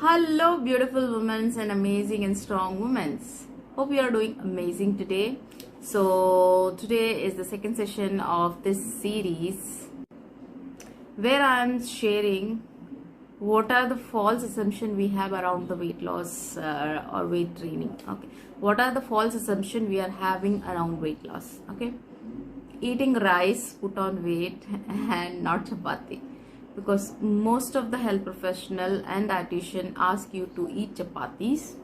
Hello, beautiful women and amazing and strong women. Hope you are doing amazing today. So, today is the second session of this series where I am sharing what are the false assumptions we have around the weight loss or weight training. Okay, what are the false assumptions we are having around weight loss? Okay, eating rice put on weight and not chapati, because most of the health professional and dietitian ask you to eat chapatis.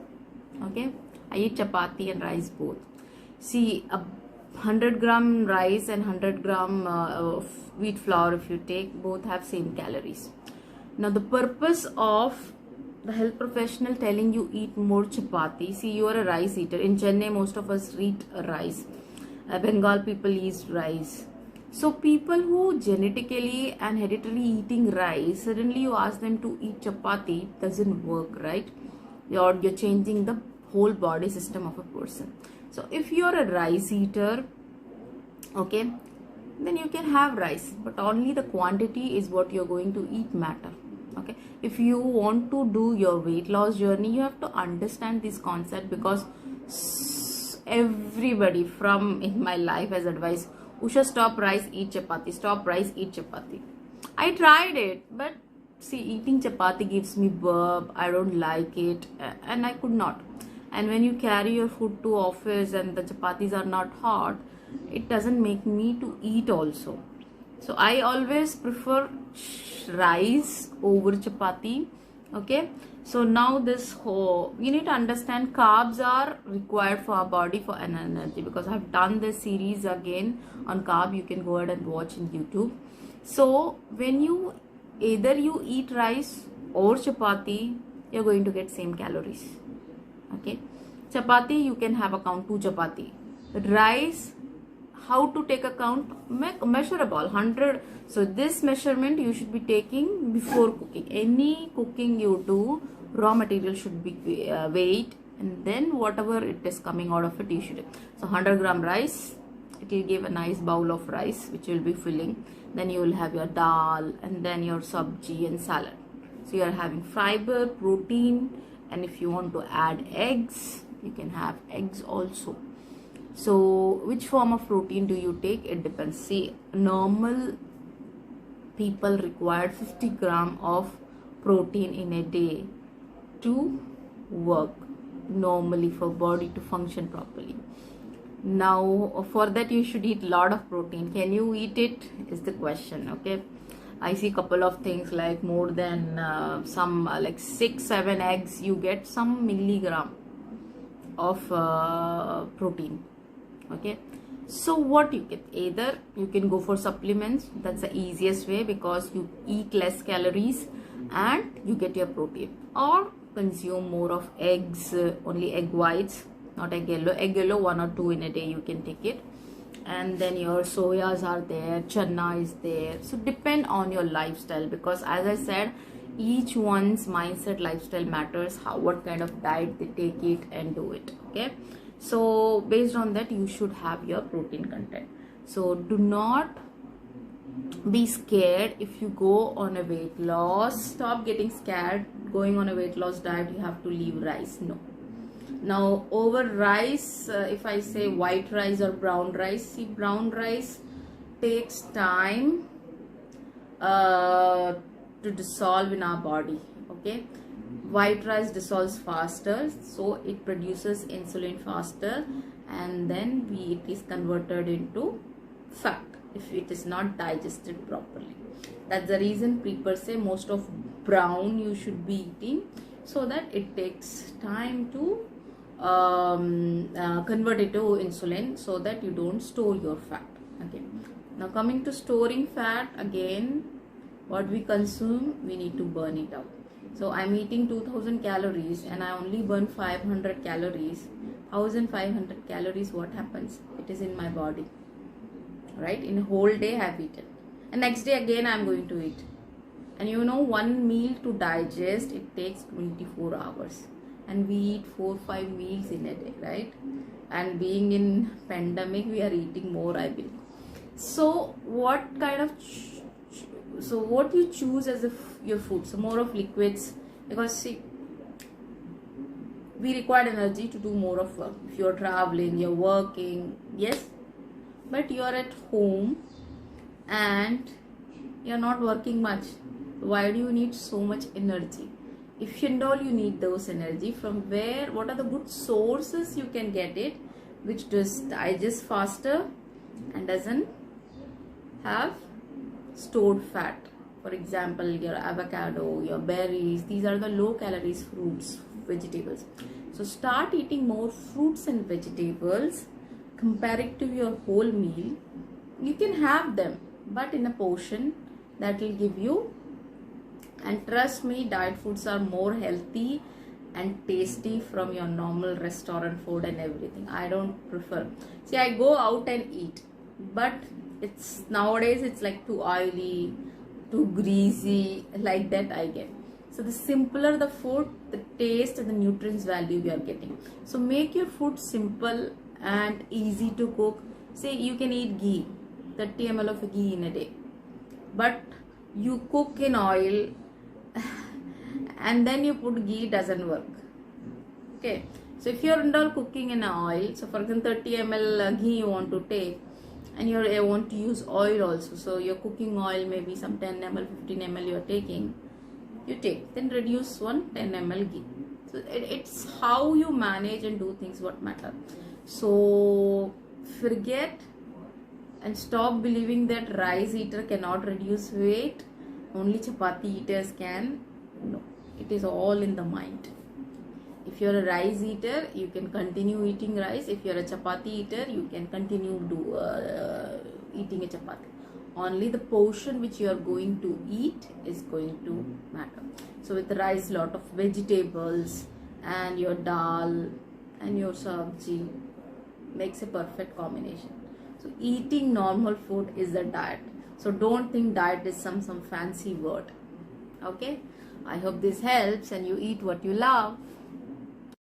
Okay, I eat chapati and rice both. See, a 100-gram rice and 100-gram of wheat flour, if you take, both have same calories. Now the purpose of the health professional telling you eat more chapati, see, you are a rice eater. In Chennai, most of us eat rice. Bengal people eat rice. So people who genetically and hereditary eating rice, suddenly you ask them to eat chapati, it doesn't work, right? You're changing the whole body system of a person. So if you're a rice eater, okay, then you can have rice, but only the quantity is what you're going to eat matter. Okay, if you want to do your weight loss journey, you have to understand this concept, because everybody from in my life has advised, Usha, stop rice, eat chapati, stop rice, eat chapati. I tried it, but see, eating chapati gives me burp, I don't like it, and I could not. And when you carry your food to office and the chapatis are not hot, it doesn't make me to eat also. So I always prefer rice over chapati. Okay, so now this whole, you need to understand carbs are required for our body for an energy, because I've done this series again on carb. You can go ahead and watch in YouTube. So when you either you eat rice or chapati, you're going to get same calories. Okay, chapati you can have account 2 chapati. Rice, how to take account? Measurable 100. So this measurement you should be taking before cooking. Any cooking you do, raw material should be weighed, and then whatever it is coming out of it, you should. So 100-gram rice, it will give a nice bowl of rice which will be filling. Then you will have your dal and then your sabji and salad. So you are having fiber, protein, and if you want to add eggs, you can have eggs also. So which form of protein do you take? It depends. See, normal people require 50 gram of protein in a day to work normally, for body to function properly. Now for that you should eat a lot of protein. Can you eat it is the question. Okay, I see couple of things like more than like 6-7 eggs, you get some milligram of protein. Okay, so what you get, either you can go for supplements, that's the easiest way, because you eat less calories and you get your protein, or consume more of eggs, only egg whites, not egg yellow 1 or 2 in a day you can take it. And then your soyas are there, channa is there. So depend on your lifestyle, because as I said, each one's mindset, lifestyle matters, how what kind of diet they take it and do it. Okay, so based on that you should have your protein content. So do not be scared if you go on a weight loss. Stop getting scared going on a weight loss diet, you have to leave rice. No. Now over rice, if I say white rice or brown rice, see, brown rice takes time to dissolve in our body. Okay, white rice dissolves faster, so it produces insulin faster, and then it is converted into fat if it is not digested properly. That's the reason people say most of brown you should be eating, so that it takes time to convert it to insulin, so that you don't store your fat. Okay, now coming to storing fat, again, what we consume, we need to burn it out. So I'm eating 2000 calories and I only burn 500 calories. 1500 calories, what happens? It is in my body, right? In a whole day I have eaten, and next day again I'm going to eat. And you know, one meal to digest, it takes 24 hours. And we eat 4-5 meals in a day, right? And being in pandemic, we are eating more, I believe. So what kind of so what you choose as your food? So more of liquids, because see, We require energy to do more of work. If you're traveling, you're working, yes, but you're at home and you're not working much. Why do you need so much energy? If and all you need those energy, from where, what are the good sources you can get it, which does digest faster and doesn't have stored fat? For example, your avocado, your berries, these are the low calories fruits, vegetables. So start eating more fruits and vegetables. Compare it to your whole meal. You can have them, but in a portion that will give you. And trust me, diet foods are more healthy and tasty from your normal restaurant food and everything. I don't prefer. See, I go out and eat, but it's nowadays it's like too oily, too greasy, like that I get. So the simpler the food, the taste and the nutrients value you are getting. So make your food simple and easy to cook. Say you can eat ghee, 30 ml of ghee in a day, but you cook in oil and then you put ghee, doesn't work. Okay, so if you're all cooking in oil, so for example 30 ml ghee you want to take, and you want to use oil also, so your cooking oil maybe some 10 ml 15 ml you're taking, you take, then reduce 10 ml ghee. So it's how you manage and do things what matter. So forget and stop believing that rice eater cannot reduce weight, only chapati eaters can. No, it is all in the mind. If you're a rice eater, you can continue eating rice. If you're a chapati eater, you can continue eating a chapati. Only the portion which you are going to eat is going to matter. So with rice, lot of vegetables and your dal and your sabji makes a perfect combination. So eating normal food is a diet. So don't think diet is some fancy word. Okay, I hope this helps and you eat what you love.